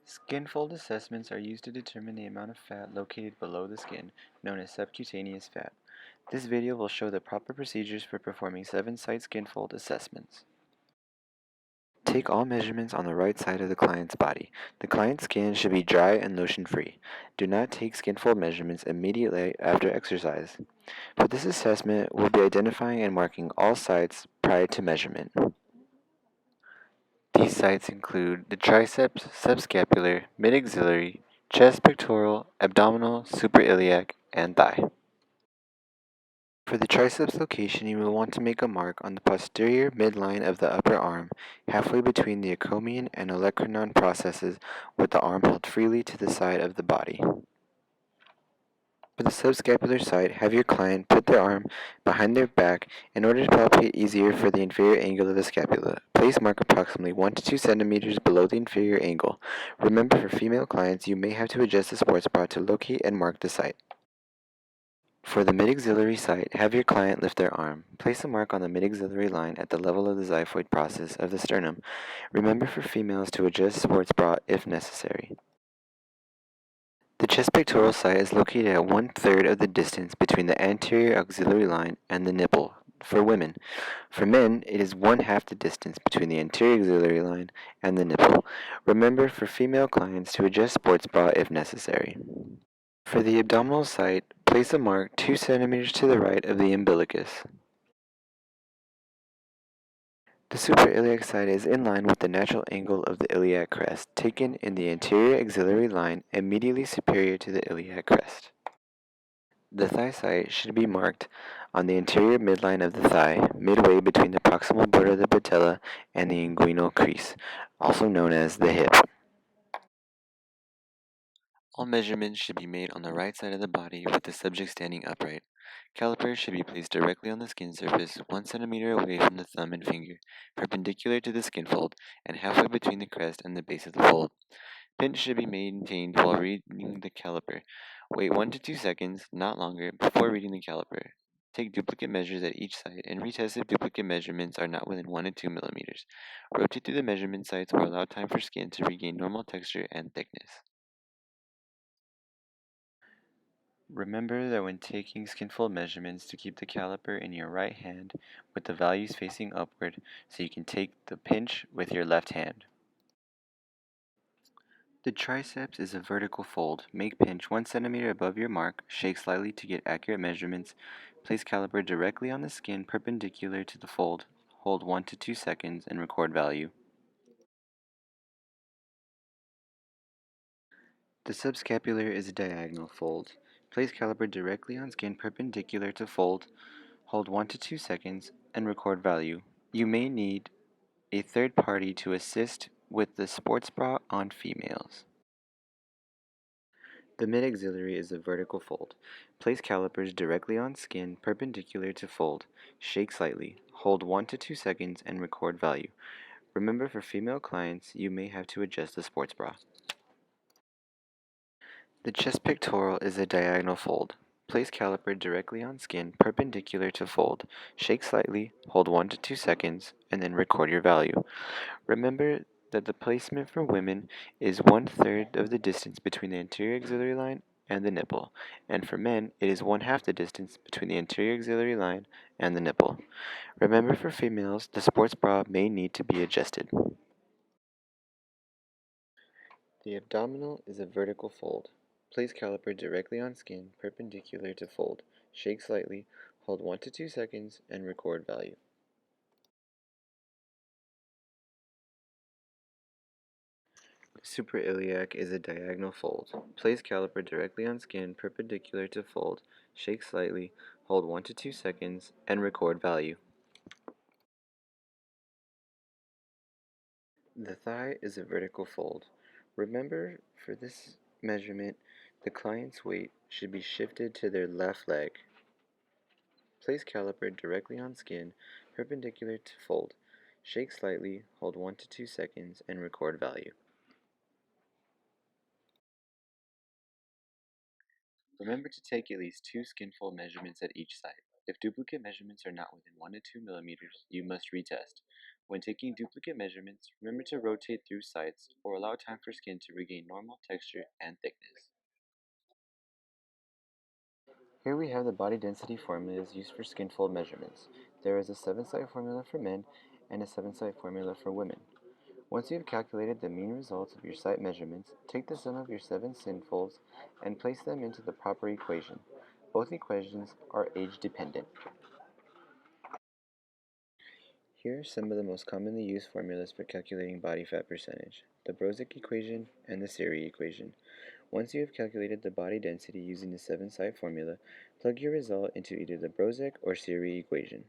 Skinfold assessments are used to determine the amount of fat located below the skin, known as subcutaneous fat. This video will show the proper procedures for performing 7-site skinfold assessments. Take all measurements on the right side of the client's body. The client's skin should be dry and lotion-free. Do not take skinfold measurements immediately after exercise. For this assessment, we'll be identifying and marking all sites prior to measurement. These sites include the triceps, subscapular, mid-axillary, chest, pectoral, abdominal, suprailiac, and thigh. For the triceps location, you will want to make a mark on the posterior midline of the upper arm, halfway between the acromion and olecranon processes, with the arm held freely to the side of the body. For the subscapular site, have your client put their arm behind their back in order to palpate easier for the inferior angle of the scapula. Place mark approximately 1 to 2 centimeters below the inferior angle. Remember, for female clients, you may have to adjust the sports bra to locate and mark the site. For the mid-axillary site, have your client lift their arm. Place a mark on the mid-axillary line at the level of the xiphoid process of the sternum. Remember, for females, to adjust sports bra if necessary. The chest pectoral site is located at 1/3 of the distance between the anterior axillary line and the nipple for women. For men, it is 1/2 the distance between the anterior axillary line and the nipple. Remember, for female clients, to adjust sports bra if necessary. For the abdominal site, place a mark 2 centimeters to the right of the umbilicus. The suprailiac site is in line with the natural angle of the iliac crest, taken in the anterior axillary line immediately superior to the iliac crest. The thigh site should be marked on the anterior midline of the thigh, midway between the proximal border of the patella and the inguinal crease, also known as the hip. All measurements should be made on the right side of the body with the subject standing upright. Calipers should be placed directly on the skin surface, 1 centimeter away from the thumb and finger, perpendicular to the skin fold, and halfway between the crest and the base of the fold. Pinch should be maintained while reading the caliper. Wait 1 to 2 seconds, not longer, before reading the caliper. Take duplicate measures at each site and retest if duplicate measurements are not within 1 to 2 millimeters. Rotate through the measurement sites or allow time for skin to regain normal texture and thickness. Remember that when taking skinfold measurements to keep the caliper in your right hand with the values facing upward so you can take the pinch with your left hand. The triceps is a vertical fold. Make pinch 1 centimeter above your mark, shake slightly to get accurate measurements, place caliper directly on the skin perpendicular to the fold, hold 1 to 2 seconds and record value. The subscapular is a diagonal fold. Place caliper directly on skin perpendicular to fold, hold 1 to 2 seconds, and record value. You may need a third party to assist with the sports bra on females. The mid-axillary is a vertical fold. Place calipers directly on skin perpendicular to fold. Shake slightly, hold 1 to 2 seconds, and record value. Remember, for female clients, you may have to adjust the sports bra. The chest pectoral is a diagonal fold. Place caliper directly on skin perpendicular to fold. Shake slightly, hold 1 to 2 seconds, and then record your value. Remember that the placement for women is 1/3 of the distance between the anterior axillary line and the nipple, and for men it is 1/2 the distance between the anterior axillary line and the nipple. Remember, for females, the sports bra may need to be adjusted. The abdominal is a vertical fold. Place caliper directly on skin perpendicular to fold. Shake slightly, hold 1 to 2 seconds, and record value. Suprailiac is a diagonal fold. Place caliper directly on skin perpendicular to fold. Shake slightly, hold 1 to 2 seconds, and record value. The thigh is a vertical fold. Remember, for this measurement, the client's weight should be shifted to their left leg. Place caliper directly on skin, perpendicular to fold. Shake slightly, hold 1 to 2 seconds, and record value. Remember to take at least 2 skinfold measurements at each site. If duplicate measurements are not within 1 to 2 millimeters, you must retest. When taking duplicate measurements, remember to rotate through sites or allow time for skin to regain normal texture and thickness. Here we have the body density formulas used for Skinfold measurements. There is a 7-site formula for men and a 7-site formula for women. Once you have calculated the mean results of your site measurements, take the sum of your 7 Skinfolds and place them into the proper equation. Both equations are age dependent. Here are some of the most commonly used formulas for calculating body fat percentage: the Brozic equation and the Siri equation. Once you have calculated the body density using the 7-site formula, plug your result into either the Brozic or Siri equation.